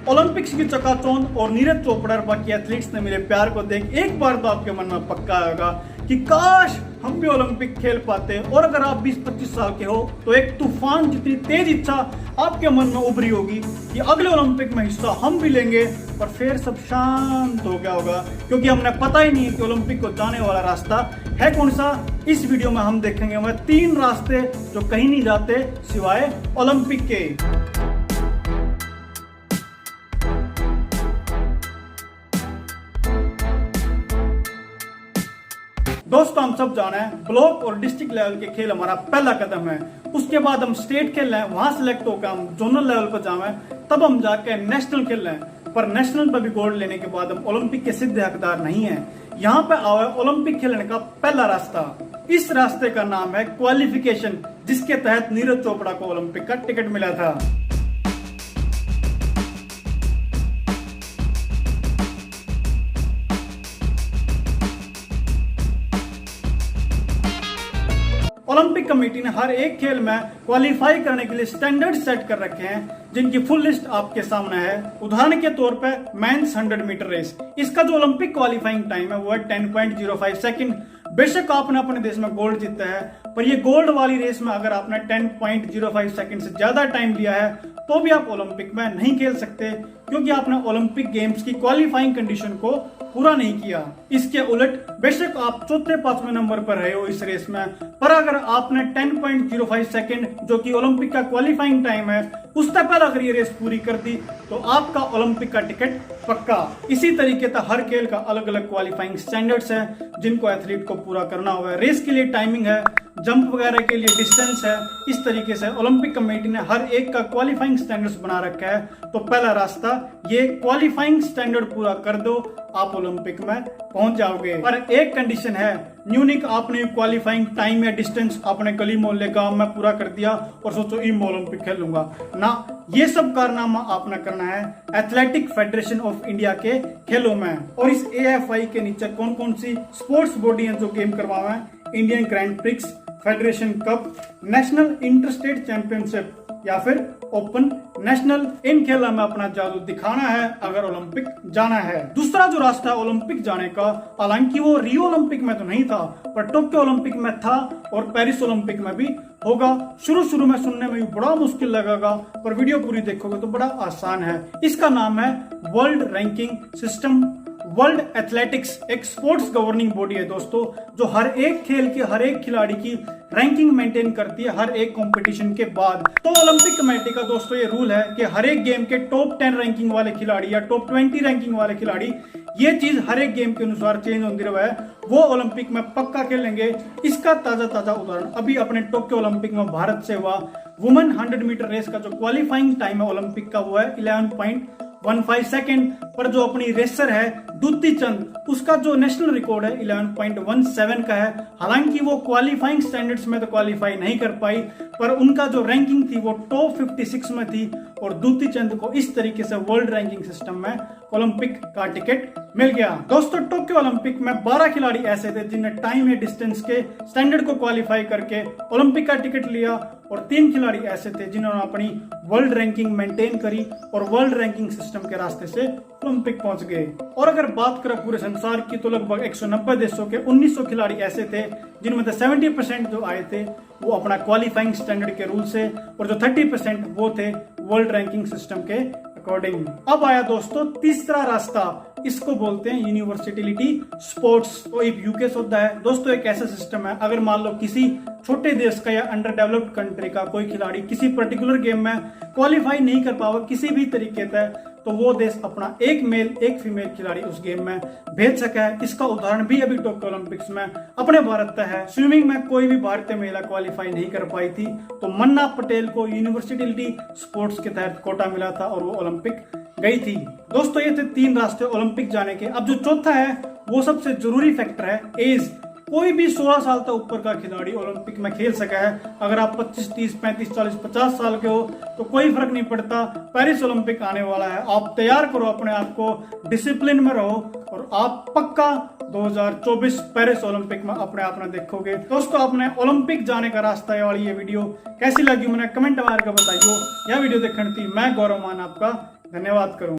Olympics की चकाचौंध और नीरज चोपड़ा और बाकी एथलीट्स ने मिले प्यार को देख एक बार तो आपके मन में पक्का आएगा कि काश हम भी ओलंपिक खेल पाते। और अगर आप 20-25 साल के हो तो एक तूफान जितनी तेज इच्छा आपके मन में उभरी होगी कि अगले ओलंपिक में हिस्सा हम भी लेंगे। पर फिर सब शांत हो गया होगा क्योंकि हमने पता ही नहीं है कि ओलंपिक को जाने वाला रास्ता है कौन सा। इस वीडियो में हम देखेंगे वह 3 रास्ते जो कहीं नहीं जाते सिवाय ओलंपिक के। दोस्तों हम सब जाना है ब्लॉक और डिस्ट्रिक्ट लेवल के खेल हमारा पहला कदम है। उसके बाद हम स्टेट खेल रहे हैं, वहां सिलेक्ट होकर हम जोनल लेवल पर जावे, तब हम जाके नेशनल खेल रहे हैं। पर नेशनल पर भी गोल्ड लेने के बाद हम ओलंपिक के सिद्ध हकदार नहीं है। यहाँ पे आवा ओलंपिक खेलने का पहला रास्ता। इस रास्ते का नाम है क्वालिफिकेशन, जिसके तहत नीरज चोपड़ा को ओलंपिक का टिकट मिला था। ओलंपिक कमेटी ने हर एक खेल में क्वालिफाई करने के लिए स्टैंडर्ड सेट कर रखे हैं, जिनकी फुल लिस्ट आपके सामने है। उदाहरण के तौर पे मेंस 100 मीटर रेस, इसका जो ओलंपिक क्वालिफाइंग टाइम है वो है 10.05 सेकंड। बेशक आपने अपने देश में गोल्ड जीता है, पर ये गोल्ड वाली रेस में अगर आपने 10.05 सेकंड से ज्यादा टाइम लिया है तो भी आप ओलंपिक में नहीं खेल सकते, क्योंकि आपने ओलंपिक गेम्स की क्वालिफाइंग कंडीशन को पूरा नहीं किया। इसके उलट बेशक आप 4-5वें नंबर पर रहे हो इस रेस में, पर अगर आपने 10.05 सेकंड जो कि ओलंपिक का क्वालिफाइंग टाइम है उससे पहले अगर ये रेस पूरी कर दी तो आपका ओलंपिक का टिकट पक्का। इसी तरीके से हर खेल का अलग अलग क्वालिफाइंग स्टैंडर्ड्स है जिनको एथलीट को पूरा करना होगा। रेस के लिए टाइमिंग है, जंप वगैरह के लिए डिस्टेंस है। इस तरीके से ओलंपिक कमेटी ने हर एक का क्वालिफाइंग स्टैंडर्ड्स बना रखा है। तो पहला रास्ता ये क्वालिफाइंग स्टैंडर्ड पूरा कर दो, आप ओलंपिक में पहुंच जाओगे। पर एक कंडीशन है, न्यूनिक आपने क्वालिफाइंग टाइम या डिस्टेंस अपने गली मोहल्ले गांव में पूरा कर दिया और सोचो मैं ओलंपिक खेलूंगा ना। ये सब कारनामा आपने करना है एथलेटिक फेडरेशन ऑफ इंडिया के खेलों में। और इस AFI के नीचे कौन कौन सी स्पोर्ट्स बॉडी है जो गेम करवावे हैं? Indian grand prix, federation cup, national inter state championship या फिर ओपन नेशनल। इन खेलों में अपना जादू दिखाना है अगर ओलंपिक जाना है। दूसरा जो रास्ता है ओलंपिक जाने का, हालांकि वो रियो ओलंपिक में तो नहीं था पर टोक्यो ओलंपिक में था और पेरिस ओलंपिक में भी होगा। शुरू में सुनने में भी बड़ा मुश्किल लगेगा, पर वीडियो पूरी देखोगे तो बड़ा आसान है। इसका नाम है world ranking system. World athletics एक स्पोर्ट्स गवर्निंग बॉडी है दोस्तों, जो हर एक खेल के हर एक खिलाड़ी की रैंकिंग मेंटेन करती है हर एक कंपटीशन के बाद। तो ओलंपिक कमेटी का दोस्तों ये रूल है कि हर एक गेम के टॉप 10 रैंकिंग वाले खिलाड़ी या टॉप 20 रैंकिंग वाले खिलाड़ी, ये चीज हर एक गेम के अनुसार चेंज होती रहे, वो ओलंपिक में पक्का खेलेंगे। इसका ताजा उदाहरण अभी अपने टोक्यो ओलंपिक में भारत से हुआ। वुमेन 100 मीटर रेस का जो क्वालिफाइंग टाइम है ओलंपिक का वो है 11.15 सेकंड। पर जो अपनी रेसर है द्युति चंद, उसका जो नेशनल रिकॉर्ड है 11.17 का है। हालांकि वो क्वालिफाइंग स्टैंडर्ड्स में तो क्वालिफाई नहीं कर पाई, पर उनका जो रैंकिंग थी वो टॉप 56 में थी। और द्युति चंद को इस तरीके से वर्ल्ड रैंकिंग सिस्टम में ओलंपिक का टिकट मिल गया। दोस्तों टोक्यो ओलंपिक में 12 खिलाड़ी ऐसे थे जिन्हें टाइम या डिस्टेंस के स्टैंडर्ड को क्वालिफाई करके ओलंपिक का टिकट लिया, और 3 खिलाड़ी ऐसे थे जिन्होंने अपनी वर्ल्ड रैंकिंग मेंटेन करी और वर्ल्ड रैंकिंग सिस्टम के रास्ते से ओलंपिक पहुंच गए। और अगर बात करें पूरे संसार की तो लगभग 190 देशों के 1900 खिलाड़ी ऐसे थे जिनमें से 70% जो आए थे वो अपना क्वालिफाइंग स्टैंडर्ड के रूल से, और जो 30% वो थे वर्ल्ड रैंकिंग सिस्टम के अकॉर्डिंग। अब आया दोस्तों तीसरा रास्ता, इसको बोलते हैं यूनिवर्सिटी स्पोर्ट्स। तो एक यूकेस होता है दोस्तों, एक ऐसा सिस्टम है अगर मान लो किसी छोटे देश का या अंडर डेवलप्ड कंट्री का कोई खिलाड़ी किसी पर्टिकुलर गेम में क्वालिफाई नहीं कर पाओ किसी भी तरीके से, तो वो देश अपना एक मेल एक फीमेल खिलाड़ी उस गेम में भेज सका है। इसका उदाहरण भी अभी टोक्यो ओलंपिक्स में अपने भारत का है। स्विमिंग में कोई भी भारतीय महिला क्वालिफाई नहीं कर पाई थी, तो मन्ना पटेल को यूनिवर्सिटी स्पोर्ट्स के तहत कोटा मिला था और वो ओलंपिक गई थी। दोस्तों ये थे 3 रास्ते ओलंपिक जाने के। अब जो चौथा है वो सबसे जरूरी फैक्टर है एज। कोई भी 16 साल तक ऊपर का खिलाड़ी ओलंपिक में खेल सका है। अगर आप 25, 30, 35, 40, 50 साल के हो तो कोई फर्क नहीं पड़ता। पेरिस ओलंपिक आने वाला है, आप तैयार करो अपने आप को, डिसिप्लिन में रहो और आप पक्का 2024 पेरिस ओलंपिक में अपने आप में देखोगे। दोस्तों अपने ओलंपिक जाने का रास्ता वाली ये वीडियो कैसी लगी मैंने कमेंट मार कर बताइयो। यह वीडियो देखने थी मैं गौरव मान आपका धन्यवाद करूँ।